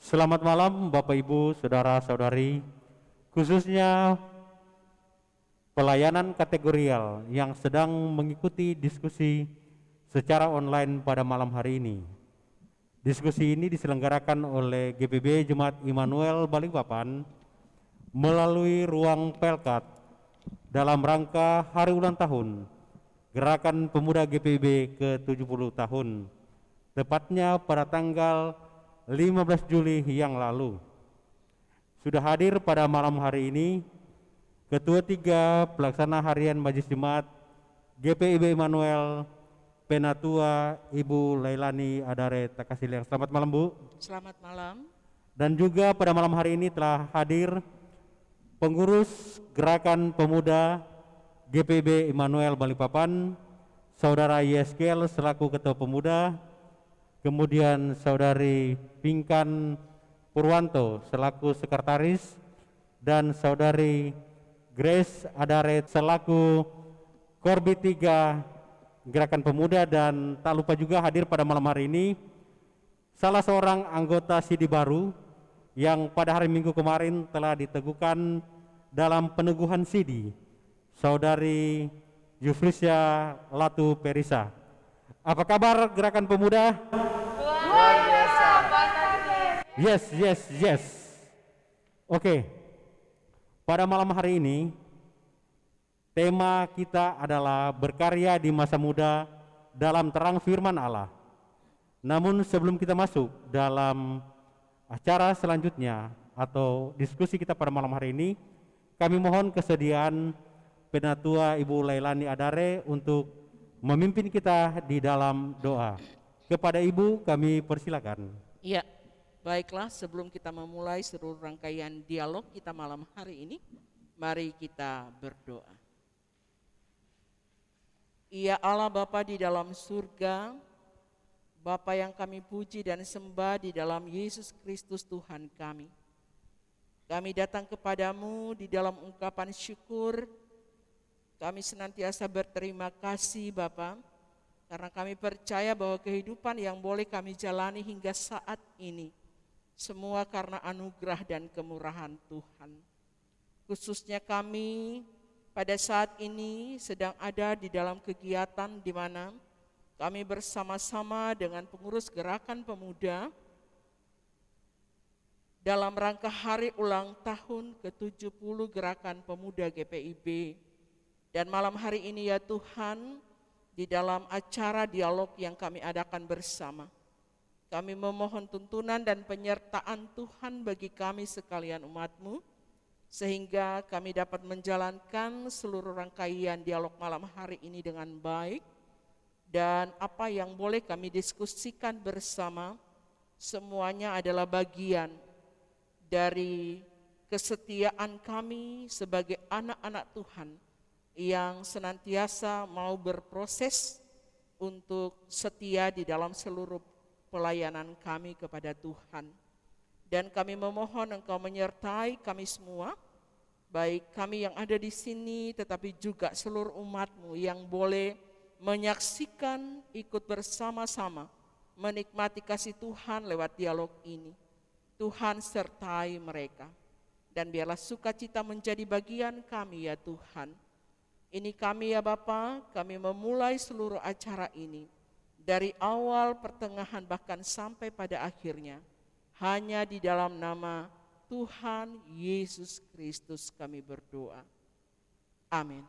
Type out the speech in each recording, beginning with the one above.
Selamat malam Bapak Ibu, Saudara-saudari, khususnya pelayanan kategorial yang sedang mengikuti diskusi secara online pada malam hari ini. Diskusi ini diselenggarakan oleh GPB Jemaat Immanuel Balikpapan melalui ruang Pelkat dalam rangka hari ulang tahun Gerakan Pemuda GPB ke-70 tahun, tepatnya pada tanggal 15 Juli yang lalu. Sudah hadir pada malam hari ini Ketua 3 Pelaksana Harian Majelis Jemaat GPIB Immanuel Penatua Ibu Lailani Adare Takasiliang. Selamat malam Bu. Selamat malam. Dan juga pada malam hari ini telah hadir pengurus Gerakan Pemuda GPIB Immanuel Balikpapan, Saudara Yeskel selaku Ketua Pemuda, kemudian Saudari Pinkan Purwanto selaku Sekretaris, dan Saudari Grace Adaret selaku Korbit 3 Gerakan Pemuda. Dan tak lupa juga hadir pada malam hari ini salah seorang anggota Sidi baru yang pada hari Minggu kemarin telah diteguhkan dalam peneguhan Sidi, Saudari Yufrisya Latu Perisa. Apa kabar Gerakan Pemuda? Luar biasa, Pak Tardes. Yes. Oke. Pada malam hari ini tema kita adalah berkarya di masa muda dalam terang firman Allah. Namun sebelum kita masuk dalam acara selanjutnya atau diskusi kita pada malam hari ini, kami mohon kesediaan Penatua Ibu Lailani Adare untuk memimpin kita di dalam doa. Kepada Ibu kami persilakan. Iya, baiklah, sebelum kita memulai seluruh rangkaian dialog kita malam hari ini, mari kita berdoa. Ya Allah Bapa di dalam surga, Bapa yang kami puji dan sembah di dalam Yesus Kristus Tuhan kami. Kami datang kepadamu di dalam ungkapan syukur. Kami senantiasa berterima kasih Bapa, karena kami percaya bahwa kehidupan yang boleh kami jalani hingga saat ini, semua karena anugerah dan kemurahan Tuhan. Khususnya kami pada saat ini sedang ada di dalam kegiatan di mana kami bersama-sama dengan pengurus Gerakan Pemuda dalam rangka hari ulang tahun ke-70 Gerakan Pemuda GPIB. Dan malam hari ini ya Tuhan, di dalam acara dialog yang kami adakan bersama, kami memohon tuntunan dan penyertaan Tuhan bagi kami sekalian umat-Mu, sehingga kami dapat menjalankan seluruh rangkaian dialog malam hari ini dengan baik. Dan apa yang boleh kami diskusikan bersama, semuanya adalah bagian dari kesetiaan kami sebagai anak-anak Tuhan yang senantiasa mau berproses untuk setia di dalam seluruh pelayanan kami kepada Tuhan. Dan kami memohon Engkau menyertai kami semua, baik kami yang ada di sini tetapi juga seluruh umat-Mu yang boleh menyaksikan, ikut bersama-sama menikmati kasih Tuhan lewat dialog ini. Tuhan sertai mereka, dan biarlah sukacita menjadi bagian kami ya Tuhan. Ini kami ya Bapa, kami memulai seluruh acara ini dari awal, pertengahan, bahkan sampai pada akhirnya hanya di dalam nama Tuhan Yesus Kristus kami berdoa. Amin.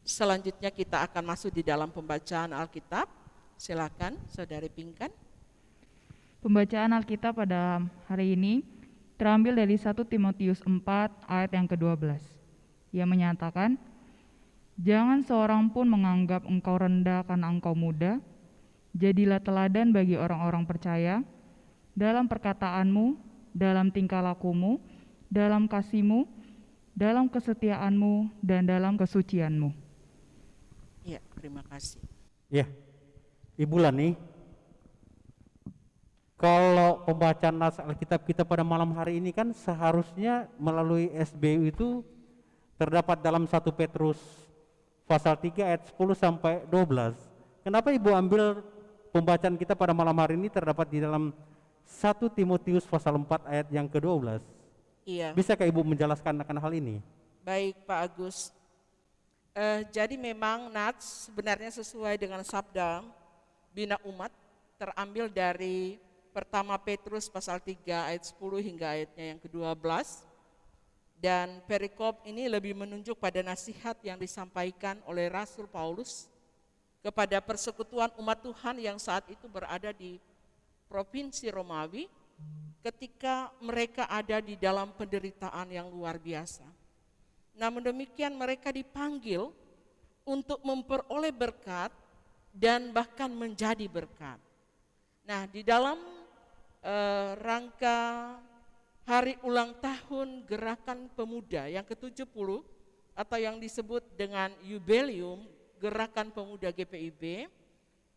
Selanjutnya kita akan masuk di dalam pembacaan Alkitab. Silakan Saudari Pinkan. Pembacaan Alkitab pada hari ini terambil dari 1 Timotius 4 ayat yang ke-12. Ia menyatakan, "Jangan seorang pun menganggap engkau rendah karena engkau muda. Jadilah teladan bagi orang-orang percaya dalam perkataanmu, dalam tingkah lakumu, dalam kasihmu, dalam kesetiaanmu, dan dalam kesucianmu." Ya, terima kasih. Ya, Ibu Lani, kalau pembacaan nas Alkitab kita pada malam hari ini kan seharusnya melalui SBU itu terdapat dalam 1 Petrus pasal 3 ayat 10 sampai 12. Kenapa Ibu ambil pembacaan kita pada malam hari ini terdapat di dalam 1 Timotius pasal 4 ayat yang ke-12. Iya. Bisakah Ibu menjelaskan akan hal ini? Baik Pak Agus. Jadi memang Nats sebenarnya sesuai dengan sabda Bina Umat terambil dari pertama Petrus pasal 3 ayat 10 hingga ayatnya yang ke-12. Dan perikop ini lebih menunjuk pada nasihat yang disampaikan oleh Rasul Paulus kepada persekutuan umat Tuhan yang saat itu berada di Provinsi Romawi ketika mereka ada di dalam penderitaan yang luar biasa. Namun demikian mereka dipanggil untuk memperoleh berkat dan bahkan menjadi berkat. Nah, di dalam rangka hari ulang tahun Gerakan Pemuda yang ke-70 atau yang disebut dengan Yubelium Gerakan Pemuda GPIB,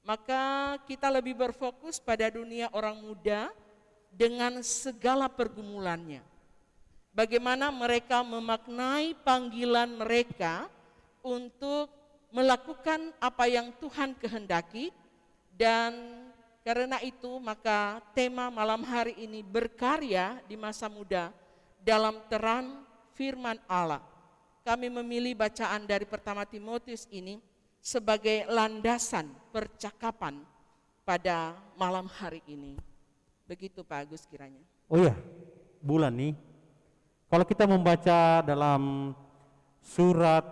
maka kita lebih berfokus pada dunia orang muda dengan segala pergumulannya. Bagaimana mereka memaknai panggilan mereka untuk melakukan apa yang Tuhan kehendaki, dan karena itu maka tema malam hari ini berkarya di masa muda dalam terang firman Allah. Kami memilih bacaan dari pertama Timotius ini sebagai landasan percakapan pada malam hari ini. Begitu Pak Agus kiranya. Oh iya, bulan nih. Kalau kita membaca dalam surat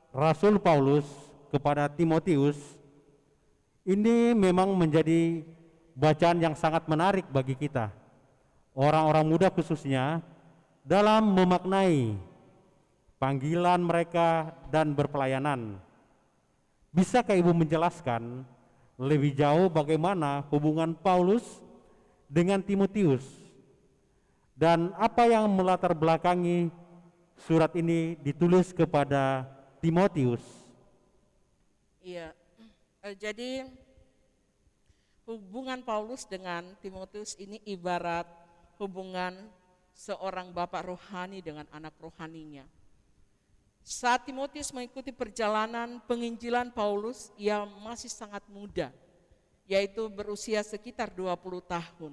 Rasul Paulus kepada Timotius, ini memang menjadi bacaan yang sangat menarik bagi kita, orang-orang muda khususnya, dalam memaknai panggilan mereka dan berpelayanan. Bisakah Ibu menjelaskan lebih jauh bagaimana hubungan Paulus dengan Timotius? Dan apa yang melatar belakangi surat ini ditulis kepada Timotius? Iya, jadi hubungan Paulus dengan Timotius ini ibarat hubungan seorang bapak rohani dengan anak rohaninya. Saat Timotius mengikuti perjalanan penginjilan Paulus, ia masih sangat muda, yaitu berusia sekitar 20 tahun.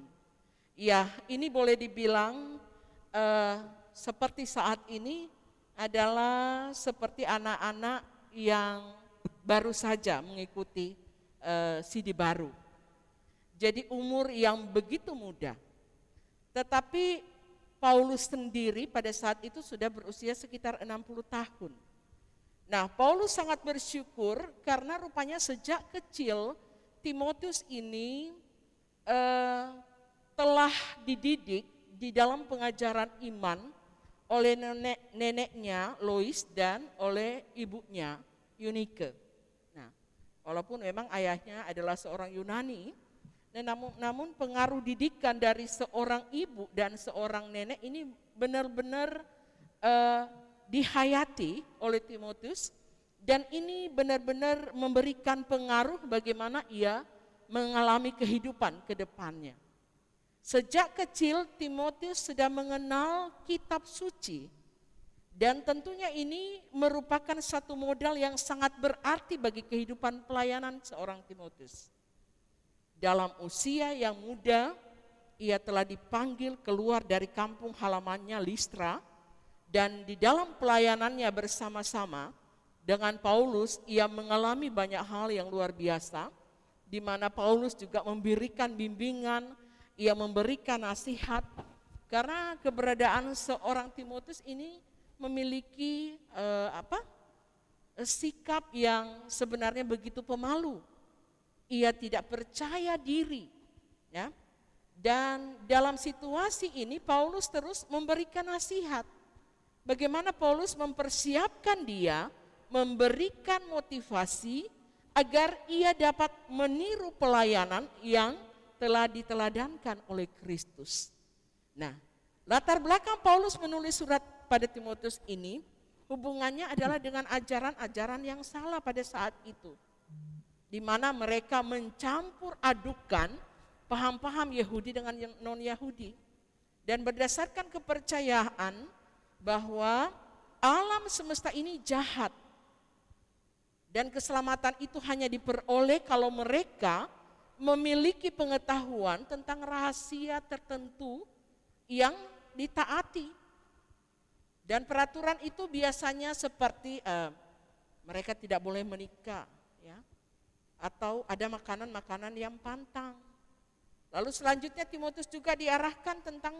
Ya, ini boleh dibilang seperti saat ini adalah seperti anak-anak yang baru saja mengikuti CD baru. Jadi umur yang begitu muda. Tetapi Paulus sendiri pada saat itu sudah berusia sekitar 60 tahun. Nah, Paulus sangat bersyukur karena rupanya sejak kecil Timotius ini telah dididik di dalam pengajaran iman oleh neneknya Lois dan oleh ibunya Eunike. Nah, walaupun memang ayahnya adalah seorang Yunani, namun pengaruh didikan dari seorang ibu dan seorang nenek ini benar-benar dihayati oleh Timotius, dan ini benar-benar memberikan pengaruh bagaimana ia mengalami kehidupan ke depannya. Sejak kecil Timotius sudah mengenal kitab suci, dan tentunya ini merupakan satu modal yang sangat berarti bagi kehidupan pelayanan seorang Timotius. Dalam usia yang muda, ia telah dipanggil keluar dari kampung halamannya Listra, dan di dalam pelayanannya bersama-sama dengan Paulus, ia mengalami banyak hal yang luar biasa, di mana Paulus juga memberikan bimbingan, ia memberikan nasihat, karena keberadaan seorang Timotius ini memiliki sikap yang sebenarnya begitu pemalu. Ia tidak percaya diri, ya. Dan dalam situasi ini Paulus terus memberikan nasihat. Bagaimana Paulus mempersiapkan dia, memberikan motivasi agar ia dapat meniru pelayanan yang telah diteladankan oleh Kristus. Nah, latar belakang Paulus menulis surat pada Timotius ini hubungannya adalah dengan ajaran-ajaran yang salah pada saat itu, di mana mereka mencampur adukan paham-paham Yahudi dengan non-Yahudi, dan berdasarkan kepercayaan bahwa alam semesta ini jahat dan keselamatan itu hanya diperoleh kalau mereka memiliki pengetahuan tentang rahasia tertentu yang ditaati. Dan peraturan itu biasanya seperti mereka tidak boleh menikah, ya, atau ada makanan-makanan yang pantang. Lalu selanjutnya Timotius juga diarahkan tentang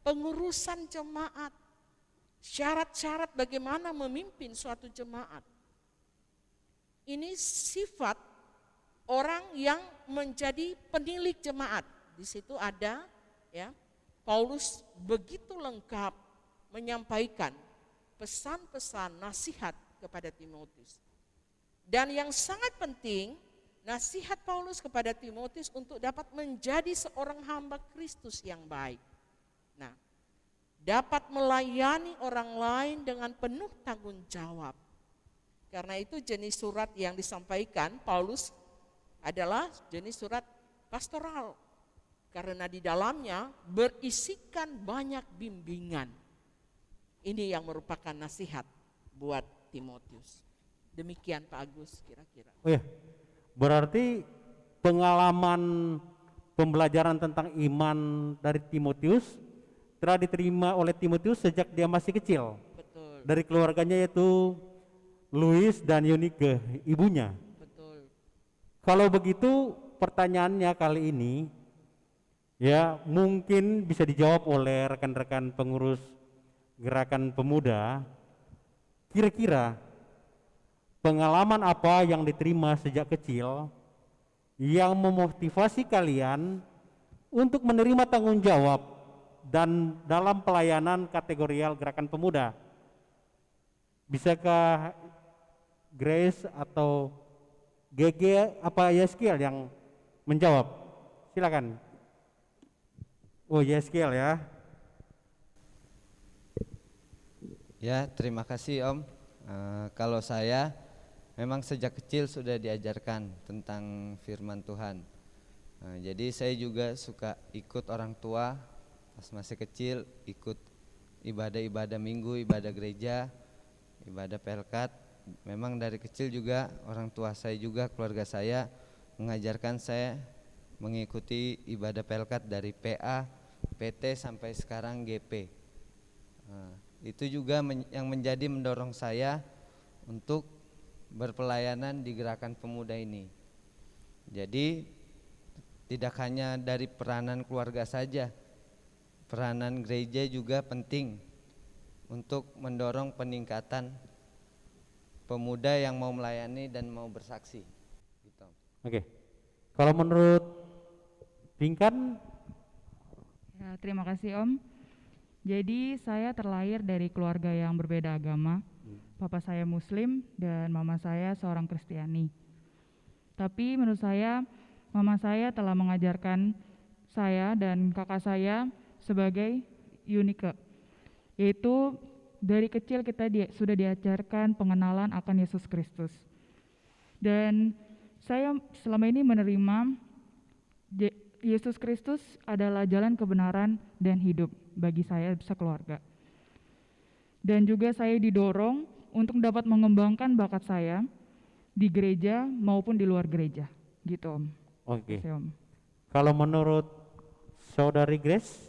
pengurusan jemaat, syarat-syarat bagaimana memimpin suatu jemaat. Ini sifat orang yang menjadi penilik jemaat. Di situ ada, ya, Paulus begitu lengkap menyampaikan pesan-pesan nasihat kepada Timotius. Dan yang sangat penting, nasihat Paulus kepada Timotius untuk dapat menjadi seorang hamba Kristus yang baik. Nah, dapat melayani orang lain dengan penuh tanggung jawab. Karena itu jenis surat yang disampaikan Paulus adalah jenis surat pastoral. Karena di dalamnya berisikan banyak bimbingan. Ini yang merupakan nasihat buat Timotius. Demikian Pak Agus kira-kira. Oh ya, berarti pengalaman pembelajaran tentang iman dari Timotius telah diterima oleh Timotius sejak dia masih kecil. Betul. Dari keluarganya yaitu Louis dan Eunike, ibunya. Betul. Kalau begitu pertanyaannya kali ini ya mungkin bisa dijawab oleh rekan-rekan pengurus Gerakan Pemuda. Kira-kira pengalaman apa yang diterima sejak kecil yang memotivasi kalian untuk menerima tanggung jawab dan dalam pelayanan kategorial Gerakan Pemuda? Bisakah Grace atau GG apa Yeskiel yang menjawab? Silakan. Oh, Yeskiel ya. Ya, terima kasih Om. Kalau saya memang sejak kecil sudah diajarkan tentang firman Tuhan. Jadi saya juga suka ikut orang tua pas masih kecil, ikut ibadah-ibadah minggu, ibadah gereja, ibadah pelkat. Memang dari kecil juga orang tua saya juga, keluarga saya mengajarkan saya mengikuti ibadah pelkat dari PA, PT sampai sekarang GP. Itu juga yang menjadi mendorong saya untuk berpelayanan di Gerakan Pemuda ini. Jadi tidak hanya dari peranan keluarga saja, peranan gereja juga penting untuk mendorong peningkatan pemuda yang mau melayani dan mau bersaksi. Gitu. Oke. Kalau menurut Pinkan? Ya, terima kasih Om. Jadi saya terlahir dari keluarga yang berbeda agama. Papa saya Muslim dan mama saya seorang Kristiani. Tapi menurut saya, mama saya telah mengajarkan saya dan kakak saya sebagai Eunike. Yaitu dari kecil kita sudah diajarkan pengenalan akan Yesus Kristus. Dan saya selama ini menerima Yesus Kristus adalah jalan kebenaran dan hidup bagi saya sekeluarga. Dan juga saya didorong untuk dapat mengembangkan bakat saya di gereja maupun di luar gereja, gitu Om. Oke. Terima kasih, Om. Kalau menurut Saudari Grace?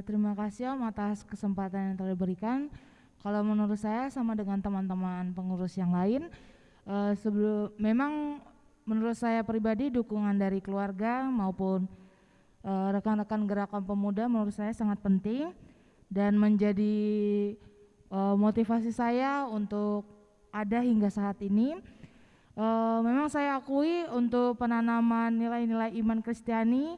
Terima kasih Om atas kesempatan yang telah diberikan. Kalau menurut saya sama dengan teman-teman pengurus yang lain, memang menurut saya pribadi dukungan dari keluarga maupun rekan-rekan Gerakan Pemuda menurut saya sangat penting dan menjadi motivasi saya untuk ada hingga saat ini. Memang saya akui untuk penanaman nilai-nilai iman Kristiani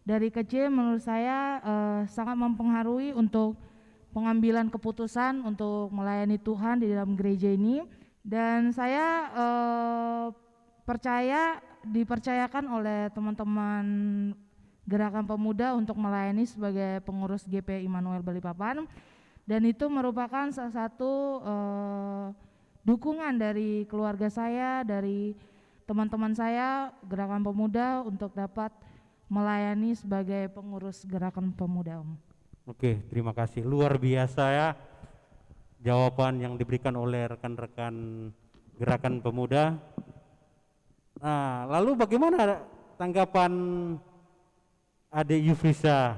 dari kecil menurut saya sangat mempengaruhi untuk pengambilan keputusan untuk melayani Tuhan di dalam gereja ini. Dan saya dipercayakan oleh teman-teman Gerakan Pemuda untuk melayani sebagai pengurus GP Immanuel Balikpapan, dan itu merupakan salah satu dukungan dari keluarga saya, dari teman-teman saya Gerakan Pemuda untuk dapat melayani sebagai pengurus Gerakan Pemuda Om. Oke, terima kasih. Luar biasa ya jawaban yang diberikan oleh rekan-rekan Gerakan Pemuda. Nah, lalu bagaimana tanggapan adik Yufrisa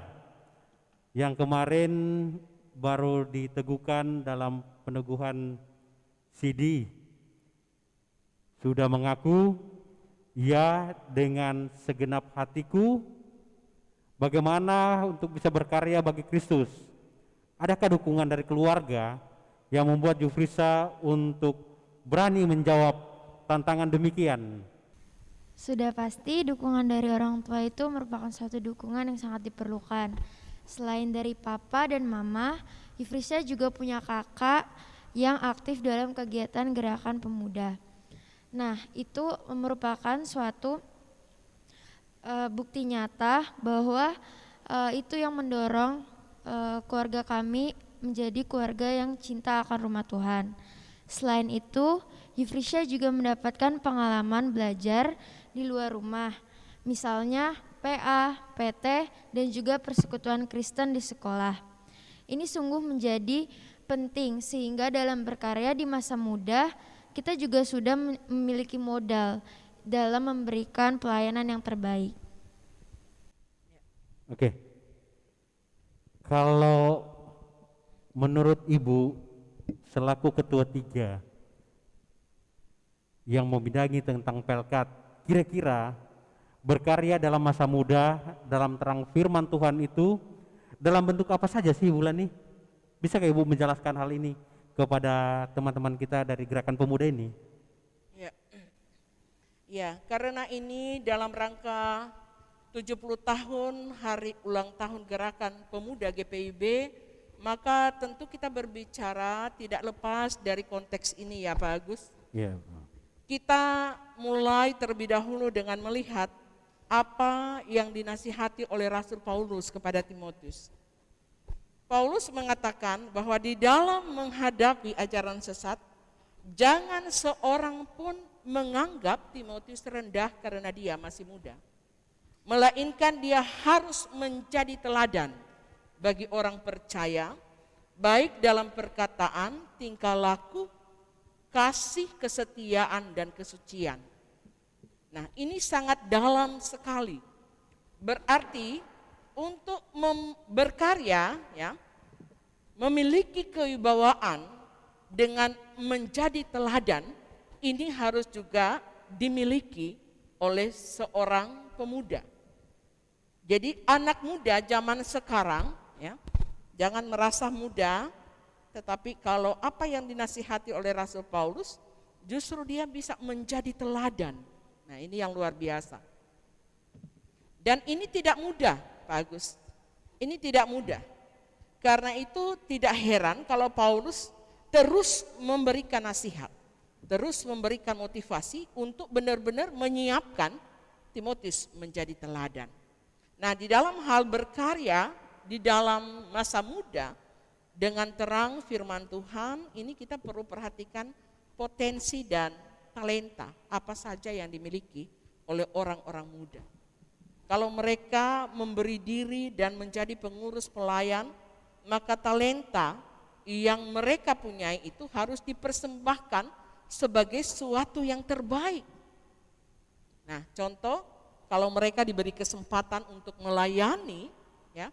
yang kemarin baru diteguhkan dalam peneguhan CD, sudah mengaku, ya dengan segenap hatiku, bagaimana untuk bisa berkarya bagi Kristus? Adakah dukungan dari keluarga yang membuat Yufrisa untuk berani menjawab tantangan demikian? Sudah pasti dukungan dari orang tua itu merupakan suatu dukungan yang sangat diperlukan. Selain dari papa dan mama, Yufrisa juga punya kakak yang aktif dalam kegiatan gerakan pemuda. Nah, itu merupakan suatu bukti nyata bahwa itu yang mendorong keluarga kami menjadi keluarga yang cinta akan rumah Tuhan. Selain itu, Yufrisa juga mendapatkan pengalaman belajar di luar rumah, misalnya PA, PT, dan juga persekutuan Kristen di sekolah. Ini sungguh menjadi penting sehingga dalam berkarya di masa muda kita juga sudah memiliki modal dalam memberikan pelayanan yang terbaik. Oke. Kalau menurut Ibu selaku ketua 3 yang membidangi tentang Pelkat, kira-kira berkarya dalam masa muda dalam terang firman Tuhan itu dalam bentuk apa saja sih Ibu Lani? Bisa Ibu menjelaskan hal ini kepada teman-teman kita dari Gerakan Pemuda ini? Ya, karena ini dalam rangka 70 tahun hari ulang tahun Gerakan Pemuda GPIB, maka tentu kita berbicara tidak lepas dari konteks ini ya Pak Agus. Iya. Kita mulai terlebih dahulu dengan melihat apa yang dinasihati oleh Rasul Paulus kepada Timotius. Paulus mengatakan bahwa di dalam menghadapi ajaran sesat, jangan seorang pun menganggap Timotius rendah karena dia masih muda. Melainkan dia harus menjadi teladan bagi orang percaya, baik dalam perkataan, tingkah laku, kasih, kesetiaan, dan kesucian. Nah, ini sangat dalam sekali. Berarti untuk berkarya, ya, memiliki kewibawaan dengan menjadi teladan, ini harus juga dimiliki oleh seorang pemuda. Jadi anak muda zaman sekarang, ya, jangan merasa muda, tetapi kalau apa yang dinasihati oleh Rasul Paulus, justru dia bisa menjadi teladan. Nah, ini yang luar biasa. Dan ini tidak mudah, Pak Agus. Ini tidak mudah. Karena itu tidak heran kalau Paulus terus memberikan nasihat, terus memberikan motivasi untuk benar-benar menyiapkan Timotius menjadi teladan. Nah, di dalam hal berkarya, di dalam masa muda, dengan terang firman Tuhan, ini kita perlu perhatikan potensi dan talenta apa saja yang dimiliki oleh orang-orang muda. Kalau mereka memberi diri dan menjadi pengurus pelayan, maka talenta yang mereka punyai itu harus dipersembahkan sebagai sesuatu yang terbaik. Nah, contoh, kalau mereka diberi kesempatan untuk melayani, ya,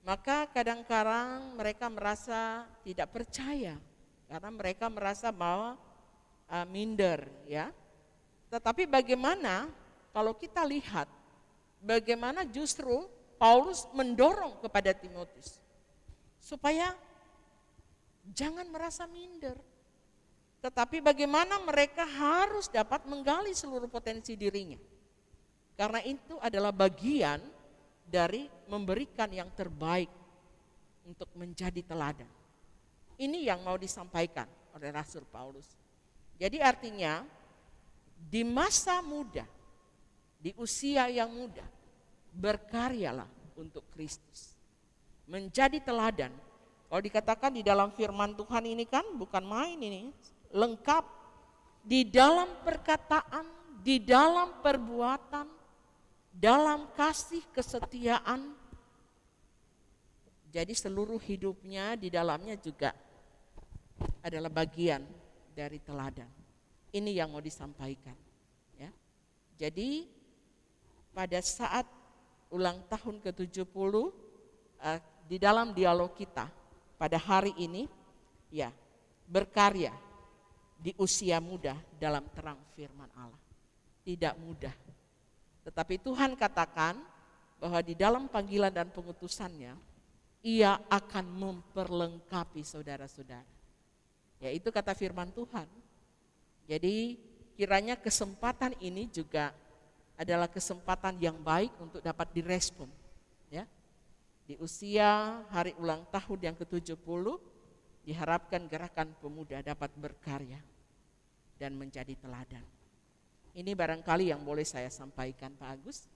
maka kadang-kadang mereka merasa tidak percaya karena mereka merasa bahwa minder, ya. Tetapi bagaimana kalau kita lihat bagaimana justru Paulus mendorong kepada Timotius supaya jangan merasa minder. Tetapi bagaimana mereka harus dapat menggali seluruh potensi dirinya. Karena itu adalah bagian dari memberikan yang terbaik untuk menjadi teladan. Ini yang mau disampaikan oleh Rasul Paulus. Jadi artinya di masa muda, di usia yang muda, berkaryalah untuk Kristus. Menjadi teladan. Kalau dikatakan di dalam firman Tuhan ini kan bukan main ini, lengkap di dalam perkataan, di dalam perbuatan, dalam kasih kesetiaan. Jadi seluruh hidupnya di dalamnya juga adalah bagian dari teladan. Ini yang mau disampaikan. Ya. Jadi pada saat ulang tahun ke-70 di dalam dialog kita pada hari ini, ya, berkarya di usia muda dalam terang firman Allah. Tidak mudah. Tetapi Tuhan katakan bahwa di dalam panggilan dan pengutusannya, Ia akan memperlengkapi saudara-saudara. Ya, itu kata firman Tuhan. Jadi kiranya kesempatan ini juga adalah kesempatan yang baik untuk dapat direspon. Ya. Di usia hari ulang tahun yang ke-70, diharapkan gerakan pemuda dapat berkarya dan menjadi teladan. Ini barangkali yang boleh saya sampaikan, Pak Agus.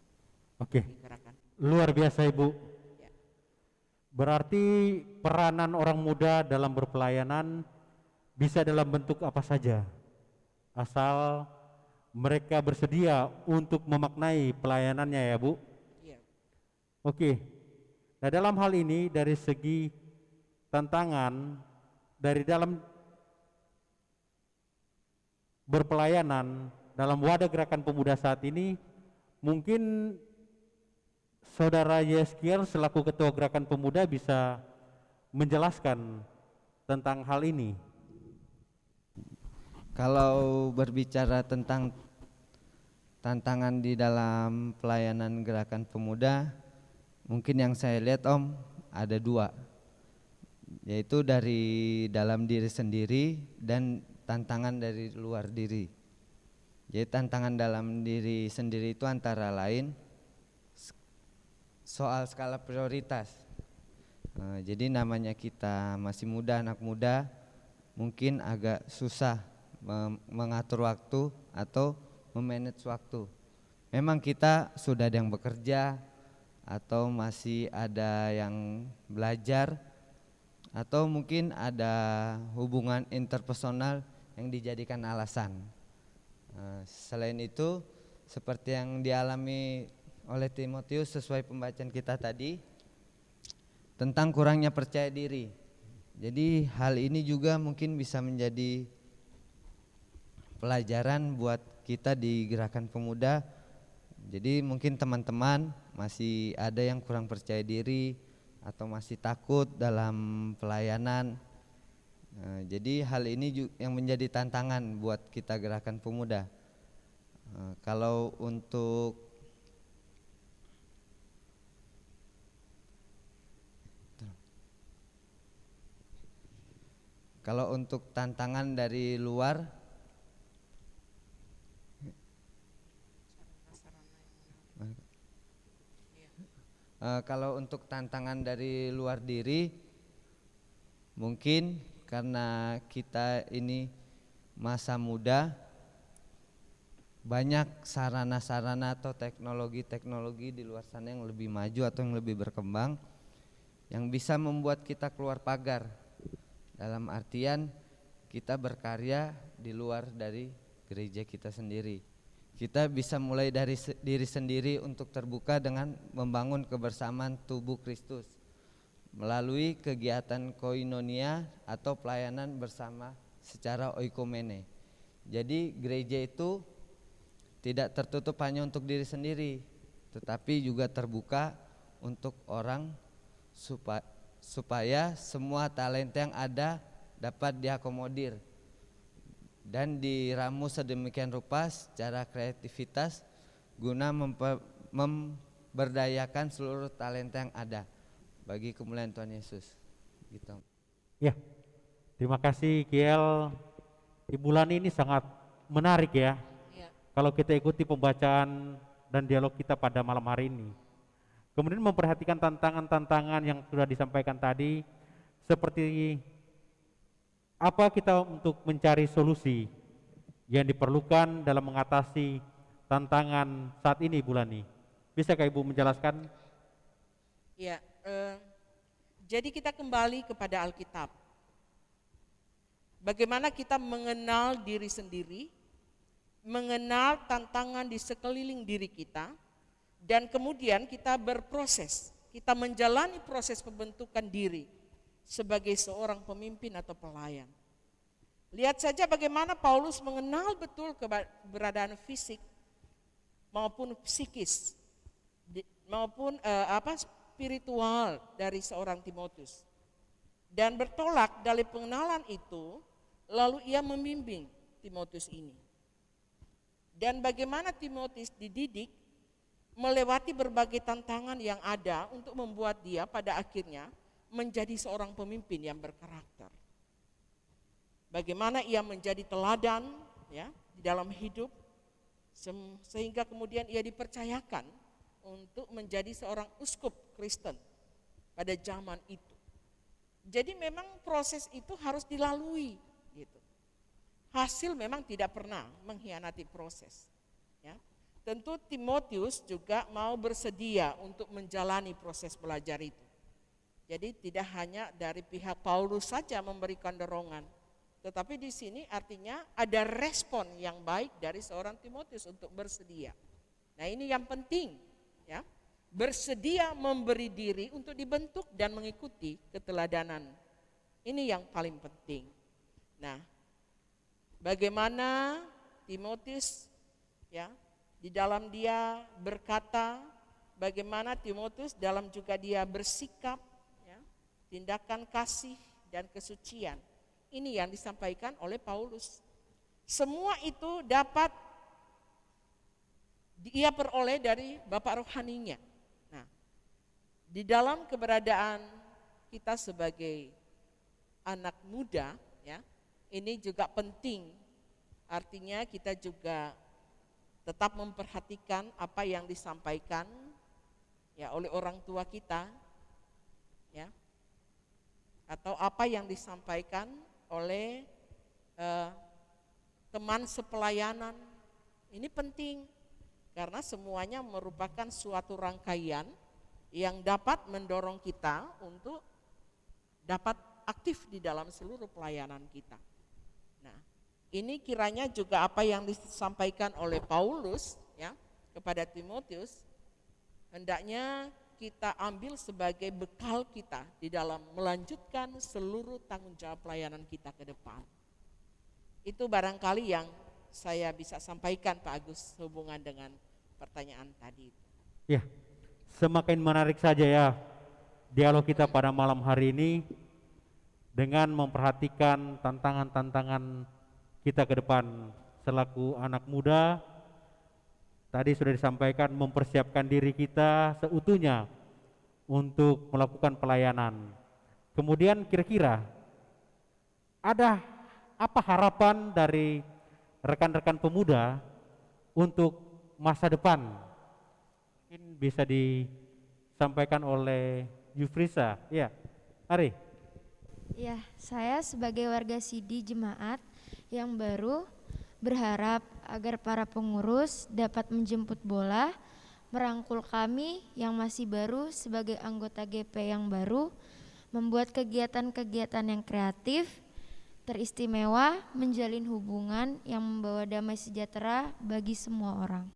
Oke, Di gerakan. luar biasa Ibu. Ya. Berarti peranan orang muda dalam berpelayanan bisa dalam bentuk apa saja, asal mereka bersedia untuk memaknai pelayanannya ya Bu. Ya. Oke, nah dalam hal ini dari segi tantangan dari dalam berpelayanan dalam wadah gerakan pemuda saat ini, mungkin Saudara Yeskiel selaku Ketua Gerakan Pemuda bisa menjelaskan tentang hal ini. Kalau berbicara tentang tantangan di dalam pelayanan gerakan pemuda, mungkin yang saya lihat Om ada dua, yaitu dari dalam diri sendiri dan tantangan dari luar diri. Jadi tantangan dalam diri sendiri itu antara lain soal skala prioritas. Jadi namanya kita masih muda, anak muda, mungkin agak susah mengatur waktu atau memanage waktu. Memang kita sudah ada yang bekerja atau masih ada yang belajar atau mungkin ada hubungan interpersonal yang dijadikan alasan. Selain itu, seperti yang dialami oleh Timotius sesuai pembacaan kita tadi, tentang kurangnya percaya diri. Jadi hal ini juga mungkin bisa menjadi pelajaran buat kita di gerakan pemuda. Jadi mungkin teman-teman masih ada yang kurang percaya diri atau masih takut dalam pelayanan. Jadi hal ini yang menjadi tantangan buat kita gerakan pemuda. Kalau untuk tantangan dari luar, kalau untuk tantangan dari luar diri, mungkin karena kita ini masa muda, banyak sarana-sarana atau teknologi-teknologi di luar sana yang lebih maju atau yang lebih berkembang, yang bisa membuat kita keluar pagar. Dalam artian kita berkarya di luar dari gereja kita sendiri. Kita bisa mulai dari diri sendiri untuk terbuka dengan membangun kebersamaan tubuh Kristus melalui kegiatan koinonia atau pelayanan bersama secara oikomene. Jadi gereja itu tidak tertutup hanya untuk diri sendiri, tetapi juga terbuka untuk orang supaya semua talenta yang ada dapat diakomodir dan diramu sedemikian rupa secara kreativitas guna memberdayakan seluruh talenta yang ada bagi kemuliaan Tuhan Yesus. Gitu. Ya, terima kasih Kiel. Ibu Lani ini sangat menarik ya. Ya. Kalau kita ikuti pembacaan dan dialog kita pada malam hari ini. Kemudian memperhatikan tantangan-tantangan yang sudah disampaikan tadi, seperti apa kita untuk mencari solusi yang diperlukan dalam mengatasi tantangan saat ini, Ibu Lani. Bisakah Ibu menjelaskan? Ya, jadi kita kembali kepada Alkitab. Bagaimana kita mengenal diri sendiri, mengenal tantangan di sekeliling diri kita, dan kemudian kita berproses, kita menjalani proses pembentukan diri sebagai seorang pemimpin atau pelayan. Lihat saja bagaimana Paulus mengenal betul keberadaan fisik maupun psikis maupun spiritual dari seorang Timotius. Dan bertolak dari pengenalan itu, lalu ia membimbing Timotius ini. Dan bagaimana Timotius dididik melewati berbagai tantangan yang ada untuk membuat dia pada akhirnya menjadi seorang pemimpin yang berkarakter. Bagaimana ia menjadi teladan ya di dalam hidup sehingga kemudian ia dipercayakan untuk menjadi seorang uskup Kristen pada zaman itu. Jadi memang proses itu harus dilalui gitu. Hasil memang tidak pernah mengkhianati proses. Ya. Tentu Timotius juga mau bersedia untuk menjalani proses belajar itu. Jadi tidak hanya dari pihak Paulus saja memberikan dorongan, tetapi di sini artinya ada respon yang baik dari seorang Timotius untuk bersedia. Nah ini yang penting ya, bersedia memberi diri untuk dibentuk dan mengikuti keteladanan. Ini yang paling penting. Nah, bagaimana Timotius ya di dalam dia berkata, bagaimana Timotius dalam juga dia bersikap, ya, tindakan kasih dan kesucian. Ini yang disampaikan oleh Paulus. Semua itu dapat dia peroleh dari Bapak rohaninya. Nah, di dalam keberadaan kita sebagai anak muda, ya, ini juga penting. Artinya kita juga tetap memperhatikan apa yang disampaikan ya oleh orang tua kita, ya, atau apa yang disampaikan oleh teman sepelayanan. Ini penting karena semuanya merupakan suatu rangkaian yang dapat mendorong kita untuk dapat aktif di dalam seluruh pelayanan kita. Nah, ini kiranya juga apa yang disampaikan oleh Paulus ya kepada Timotius hendaknya kita ambil sebagai bekal kita di dalam melanjutkan seluruh tanggung jawab pelayanan kita ke depan. Itu barangkali yang saya bisa sampaikan Pak Agus hubungan dengan pertanyaan tadi. Ya, semakin menarik saja ya dialog kita pada malam hari ini dengan memperhatikan tantangan-tantangan kita ke depan selaku anak muda. Tadi sudah disampaikan mempersiapkan diri kita seutuhnya untuk melakukan pelayanan. Kemudian kira-kira ada apa harapan dari rekan-rekan pemuda untuk masa depan? Mungkin bisa disampaikan oleh Yufrisa. Ya, Ari. Ya, saya sebagai warga Sidi Jemaat yang baru berharap agar para pengurus dapat menjemput bola, merangkul kami yang masih baru sebagai anggota GP yang baru, membuat kegiatan-kegiatan yang kreatif, teristimewa, menjalin hubungan yang membawa damai sejahtera bagi semua orang.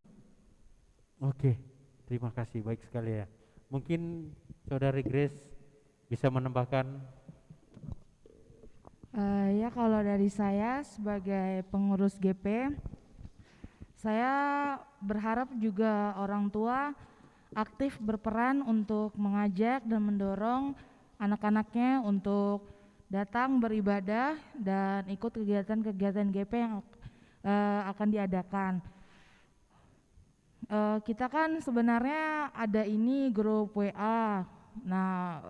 Oke, terima kasih, baik sekali ya. Mungkin Saudari Grace bisa menambahkan. Ya kalau dari saya sebagai pengurus GP, saya berharap juga orang tua aktif berperan untuk mengajak dan mendorong anak-anaknya untuk datang beribadah dan ikut kegiatan-kegiatan GP yang akan diadakan. Kita kan sebenarnya ada ini grup WA. Nah,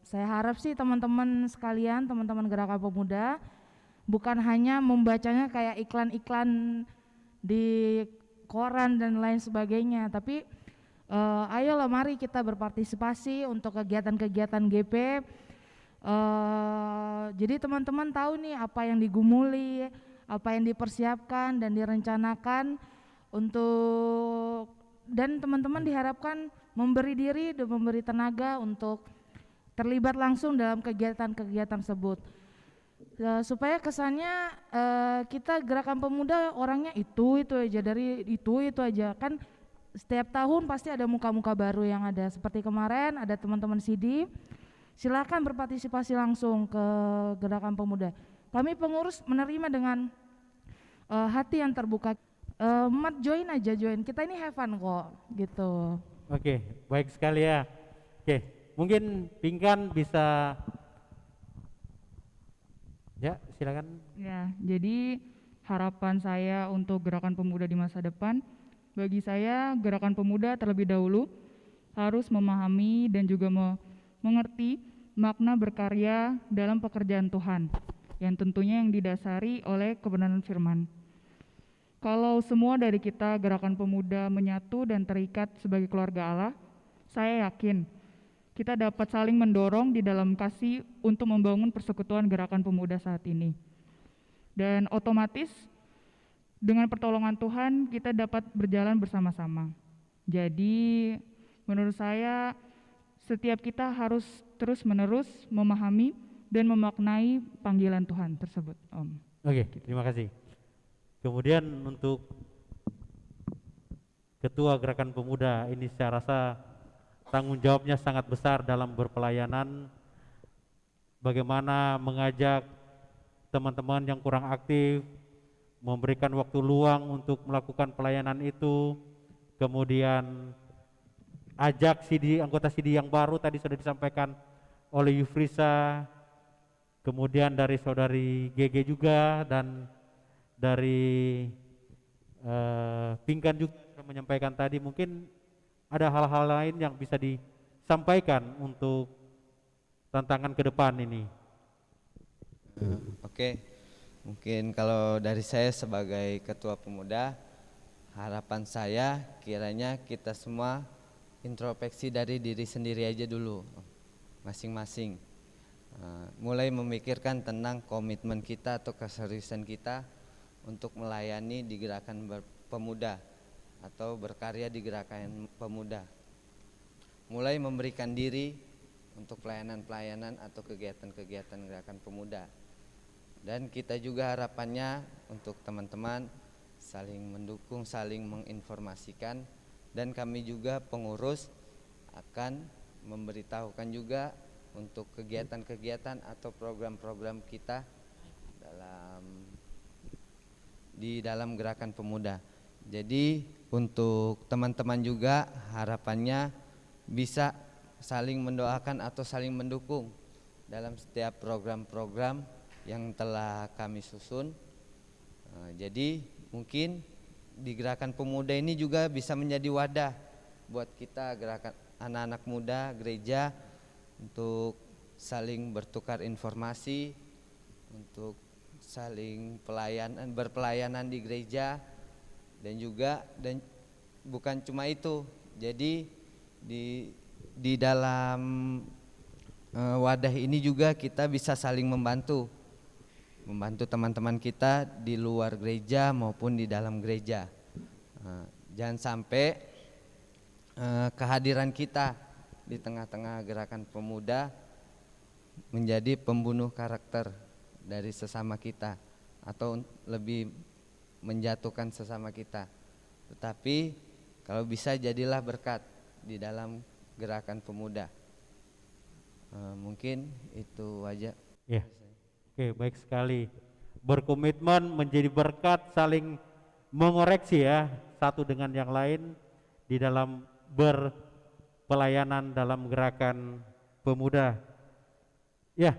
saya harap sih teman-teman sekalian, teman-teman Gerakan Pemuda, bukan hanya membacanya kayak iklan-iklan di koran dan lain sebagainya, tapi ayolah mari kita berpartisipasi untuk kegiatan-kegiatan GP. Jadi teman-teman tahu nih apa yang digumuli, apa yang dipersiapkan dan direncanakan untuk, dan teman-teman diharapkan memberi diri dan memberi tenaga untuk terlibat langsung dalam kegiatan-kegiatan tersebut. Supaya kesannya kita Gerakan Pemuda orangnya itu aja, dari itu aja. Kan setiap tahun pasti ada muka-muka baru yang ada. Seperti kemarin ada teman-teman Sidi, silakan berpartisipasi langsung ke Gerakan Pemuda. Kami pengurus menerima dengan hati yang terbuka. Mat join aja, join. Kita ini have fun kok, gitu. Oke, baik sekali ya. Oke, mungkin Pinkan bisa, ya silakan. Ya, jadi harapan saya untuk Gerakan Pemuda di masa depan, bagi saya Gerakan Pemuda terlebih dahulu harus memahami dan juga mengerti makna berkarya dalam pekerjaan Tuhan, yang tentunya yang didasari oleh kebenaran firman. Kalau semua dari kita Gerakan Pemuda menyatu dan terikat sebagai keluarga Allah, saya yakin kita dapat saling mendorong di dalam kasih untuk membangun persekutuan Gerakan Pemuda saat ini. Dan otomatis dengan pertolongan Tuhan kita dapat berjalan bersama-sama. Jadi menurut saya setiap kita harus terus-menerus memahami dan memaknai panggilan Tuhan tersebut, Om. Oke, terima kasih. Kemudian untuk Ketua Gerakan Pemuda ini saya rasa tanggung jawabnya sangat besar dalam berpelayanan, bagaimana mengajak teman-teman yang kurang aktif, memberikan waktu luang untuk melakukan pelayanan itu, kemudian ajak anggota CD yang baru tadi sudah disampaikan oleh Yufrisa, kemudian dari saudari GG juga, dan dari Pinkan juga sudah menyampaikan tadi. Mungkin ada hal-hal lain yang bisa disampaikan untuk tantangan ke depan ini. Oke, mungkin kalau dari saya sebagai Ketua Pemuda, harapan saya kiranya kita semua introspeksi dari diri sendiri aja dulu, masing-masing. Mulai memikirkan tentang komitmen kita atau keseriusan kita untuk melayani di Gerakan Pemuda atau berkarya di Gerakan Pemuda. Mulai memberikan diri untuk pelayanan-pelayanan atau kegiatan-kegiatan Gerakan Pemuda. Dan kita juga harapannya untuk teman-teman saling mendukung, saling menginformasikan, dan kami juga pengurus akan memberitahukan juga untuk kegiatan-kegiatan atau program-program kita di dalam Gerakan Pemuda. Jadi untuk teman-teman juga harapannya bisa saling mendoakan atau saling mendukung dalam setiap program-program yang telah kami susun. Jadi mungkin di Gerakan Pemuda ini juga bisa menjadi wadah buat kita gerakan anak-anak muda gereja untuk saling bertukar informasi, untuk saling berpelayanan di gereja, dan bukan cuma itu. Jadi di dalam wadah ini juga kita bisa saling membantu teman-teman kita di luar gereja maupun di dalam gereja. Jangan sampai kehadiran kita di tengah-tengah Gerakan Pemuda menjadi pembunuh karakter dari sesama kita atau lebih menjatuhkan sesama kita. Tetapi kalau bisa jadilah berkat di dalam Gerakan Pemuda. Mungkin itu aja. Ya. Oke, baik sekali. Berkomitmen menjadi berkat, saling mengoreksi ya satu dengan yang lain di dalam berpelayanan dalam Gerakan Pemuda. Ya.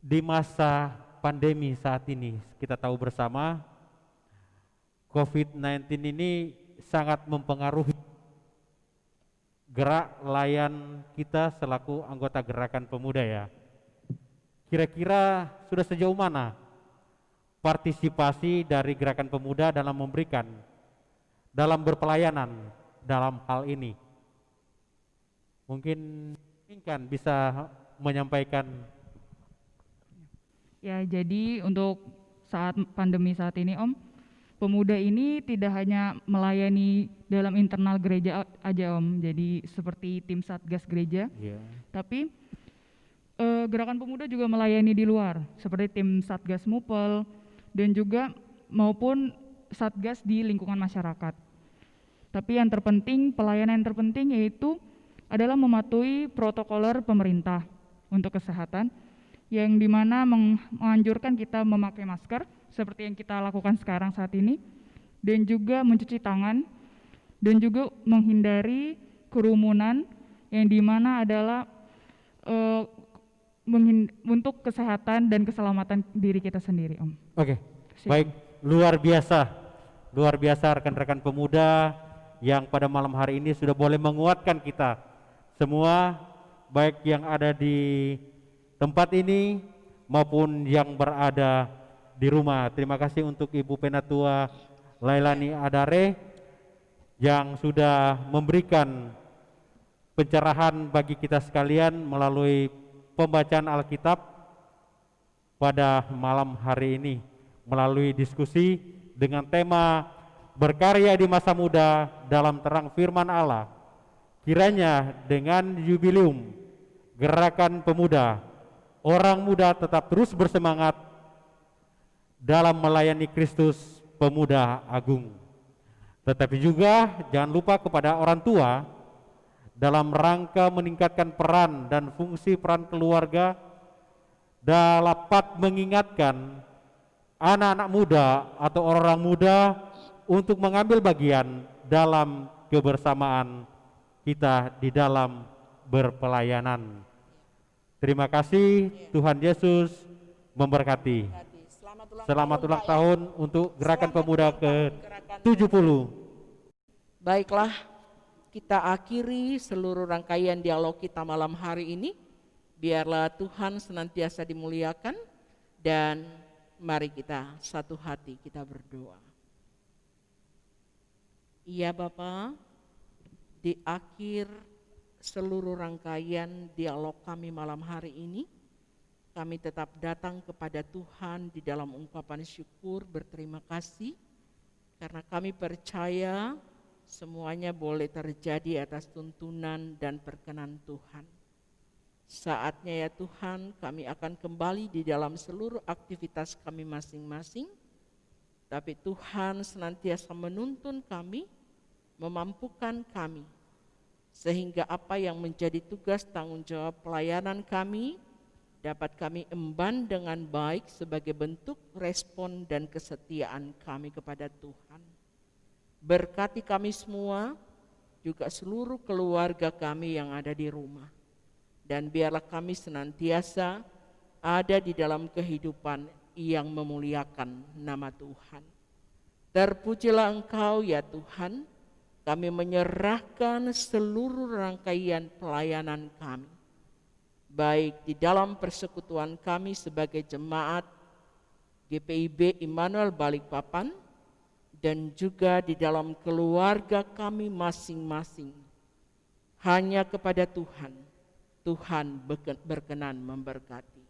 Di masa pandemi saat ini kita tahu bersama COVID-19 ini sangat mempengaruhi gerak layan kita selaku anggota Gerakan Pemuda ya. Kira-kira sudah sejauh mana partisipasi dari Gerakan Pemuda dalam memberikan, dalam berpelayanan dalam hal ini? Mungkin Pinkan bisa menyampaikan. Ya, jadi untuk saat pandemi saat ini, Om, pemuda ini tidak hanya melayani dalam internal gereja aja, Om. Jadi seperti tim Satgas gereja, tapi Gerakan Pemuda juga melayani di luar, seperti tim Satgas Mupel dan juga maupun Satgas di lingkungan masyarakat. Tapi yang terpenting, pelayanan yang terpenting yaitu adalah mematuhi protokoler pemerintah untuk kesehatan yang dimana menganjurkan kita memakai masker seperti yang kita lakukan sekarang saat ini, dan juga mencuci tangan, dan juga menghindari kerumunan yang dimana adalah untuk kesehatan dan keselamatan diri kita sendiri, Om. Oke, baik, luar biasa rekan-rekan pemuda yang pada malam hari ini sudah boleh menguatkan kita semua, baik yang ada di tempat ini maupun yang berada di rumah. Terima kasih untuk Ibu Penatua Lailani Adare yang sudah memberikan pencerahan bagi kita sekalian melalui pembacaan Alkitab pada malam hari ini melalui diskusi dengan tema berkarya di masa muda dalam terang firman Allah. Kiranya dengan jubileum Gerakan Pemuda, orang muda tetap terus bersemangat dalam melayani Kristus Pemuda Agung. Tetapi juga jangan lupa kepada orang tua dalam rangka meningkatkan peran dan fungsi peran keluarga dapat mengingatkan anak-anak muda atau orang muda untuk mengambil bagian dalam kebersamaan kita di dalam berpelayanan. Terima kasih, Tuhan Yesus memberkati. Selamat ulang tahun untuk Gerakan Pemuda ke-70. Baiklah, kita akhiri seluruh rangkaian dialog kita malam hari ini. Biarlah Tuhan senantiasa dimuliakan, dan mari kita satu hati kita berdoa. Iya Bapa, di akhir seluruh rangkaian dialog kami malam hari ini, kami tetap datang kepada Tuhan di dalam ungkapan syukur berterima kasih, karena kami percaya semuanya boleh terjadi atas tuntunan dan perkenan Tuhan. Saatnya ya Tuhan, kami akan kembali di dalam seluruh aktivitas kami masing-masing, tapi Tuhan senantiasa menuntun kami, memampukan kami, sehingga apa yang menjadi tugas tanggung jawab pelayanan kami dapat kami emban dengan baik sebagai bentuk respon dan kesetiaan kami kepada Tuhan. Berkati kami semua, juga seluruh keluarga kami yang ada di rumah. Dan biarlah kami senantiasa ada di dalam kehidupan yang memuliakan nama Tuhan. Terpujilah Engkau ya Tuhan, kami menyerahkan seluruh rangkaian pelayanan kami, baik di dalam persekutuan kami sebagai jemaat GPIB Immanuel Balikpapan, dan juga di dalam keluarga kami masing-masing. Hanya kepada Tuhan berkenan memberkati.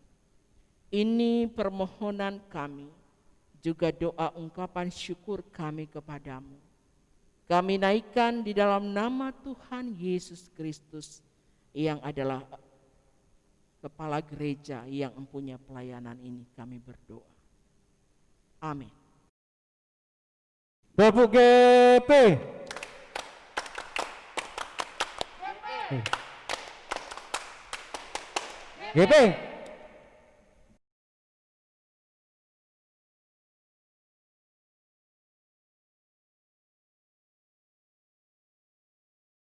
Ini permohonan kami, juga doa ungkapan syukur kami kepadamu. Kami naikkan di dalam nama Tuhan Yesus Kristus yang adalah Kepala Gereja yang mempunyai pelayanan ini, kami berdoa. Amin. Tepuk GP. GP.